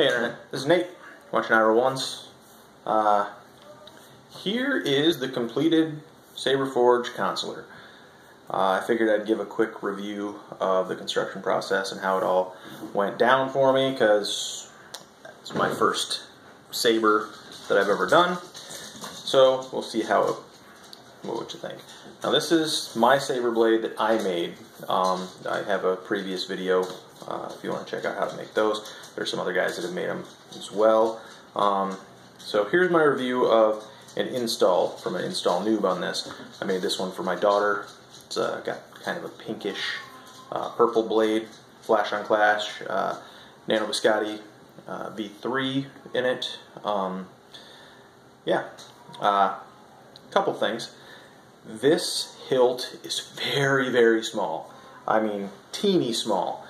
Hey Internet, this is Nate, watching Ira Ones. Here is the completed Saberforge Consular. I figured I'd give a quick review of the construction process and how it all went down for me, because it's my first saber that I've ever done. So we'll see what you think. Now this is my saber blade that I made. I have a previous video if you want to check out how to make those. There's some other guys that have made them as well. So here's my review of an install from an install noob on this. I made this one for my daughter. It's got kind of a pinkish purple blade, flash on clash, Nano Biscotti V3 in it. Couple things. This hilt is very, very small. I mean, teeny small.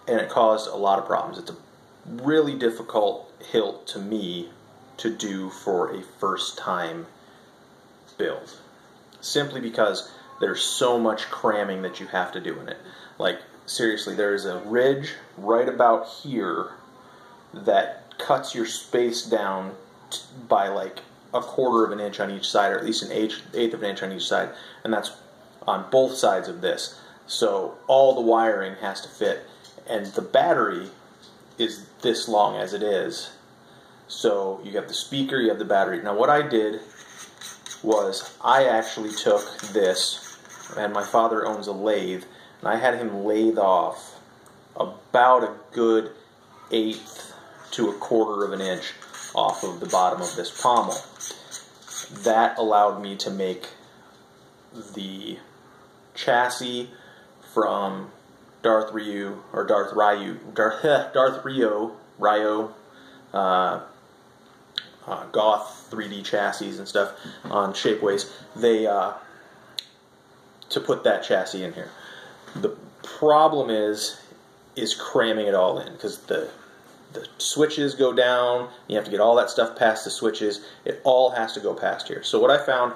And it caused a lot of problems. It's a really difficult hilt to me to do for a first time build, simply because there's so much cramming that you have to do in it. Like, seriously, there's a ridge right about here that cuts your space down by like a quarter of an inch on each side, or at least an eighth of an inch on each side, and that's on both sides of this. So all the wiring has to fit, and the battery is this long as it is. So you have the speaker, you have the battery. Now what I did was I actually took this, and my father owns a lathe, and I had him lathe off about a good eighth to a quarter of an inch off of the bottom of this pommel. That allowed me to make the chassis from Darth Ryu, Goth 3D chassis and stuff on Shapeways. To put that chassis in here. The problem is cramming it all in, because the switches go down, you have to get all that stuff past the switches, it all has to go past here. So what I found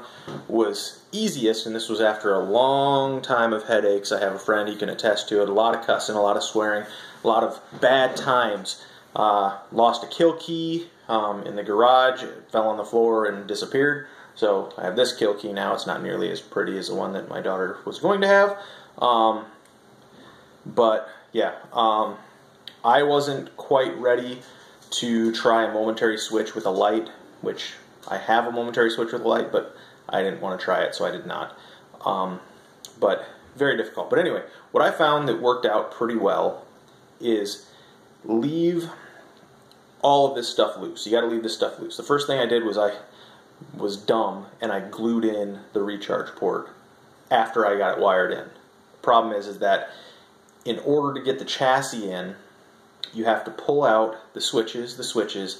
was easiest, and this was after a long time of headaches, I have a friend, he can attest to it, a lot of cussing, a lot of swearing, a lot of bad times. Lost a kill key in the garage, it fell on the floor and disappeared. So I have this kill key now. It's not nearly as pretty as the one that my daughter was going to have. But yeah, I wasn't quite ready to try a momentary switch with a light, which I have a momentary switch with a light, but I didn't want to try it, so I did not. But very difficult. But anyway, what I found that worked out pretty well is leave all of this stuff loose. You got to leave this stuff loose. The first thing I did was I was dumb and I glued in the recharge port after I got it wired in. The problem is that in order to get the chassis in, you have to pull out the switches, the switch and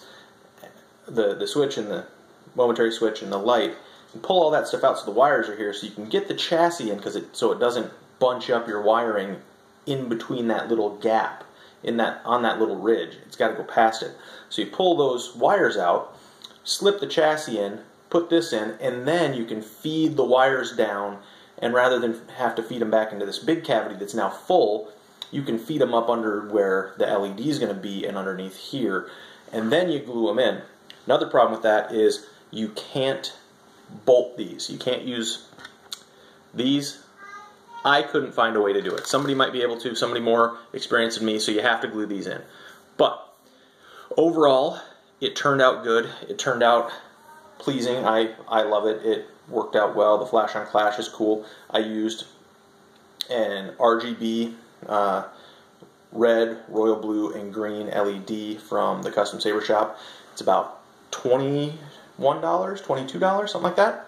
the momentary switch and the light, and pull all that stuff out so the wires are here, so you can get the chassis in, so it doesn't bunch up your wiring in between that little gap on that little ridge. It's got to go past it. So you pull those wires out, slip the chassis in, put this in, and then you can feed the wires down, and rather than have to feed them back into this big cavity that's now full, you can feed them up under where the LED is going to be and underneath here, and then you glue them in. Another problem with that is you can't bolt these. You can't use these. I couldn't find a way to do it. Somebody might be able to, somebody more experienced than me, so you have to glue these in. But overall, it turned out good. It turned out pleasing. I love it. It worked out well. The flash on clash is cool. I used an RGB red, royal blue, and green LED from the Custom Saber Shop. It's about $21, $22, something like that.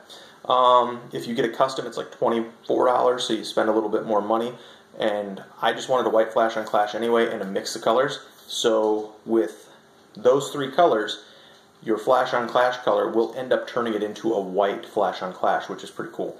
If you get a custom, it's like $24, so you spend a little bit more money. And I just wanted a white flash on clash anyway, and to mix the colors. So with those three colors, your flash on clash color will end up turning it into a white flash on clash, which is pretty cool.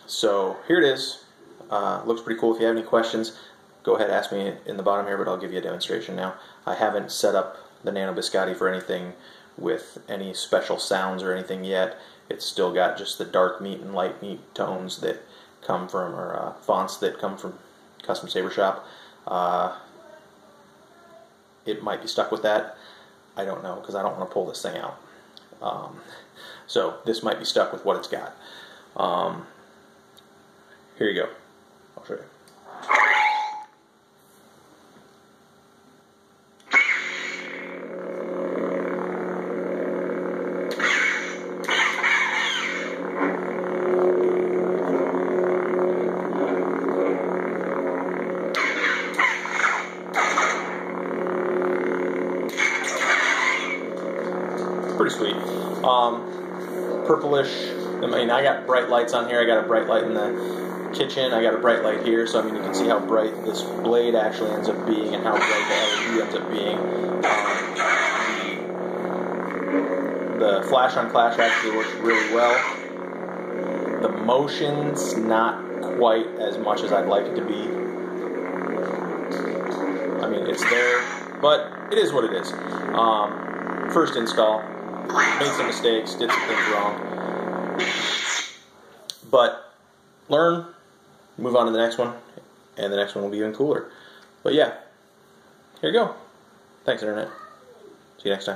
So here it is. Looks pretty cool. If you have any questions, go ahead, ask me in the bottom here, but I'll give you a demonstration now. I haven't set up the Nano Biscotti for anything with any special sounds or anything yet. It's still got just the dark meat and light meat tones that come from, or fonts that come from Custom Saber Shop. it might be stuck with that. I don't know, because I don't want to pull this thing out. So this might be stuck with what it's got. Here you go. I'll show you. Pretty sweet. Purplish. I mean, I got bright lights on here. I got a bright light in the kitchen. I got a bright light here. So I mean, you can see how bright this blade actually ends up being, and how bright the LED ends up being. The flash on clash actually works really well. The motion's not quite as much as I'd like it to be. I mean, it's there, but it is what it is. First install. Made some mistakes, did some things wrong. But learn, move on to the next one, and the next one will be even cooler. But yeah, here you go. Thanks, Internet. See you next time.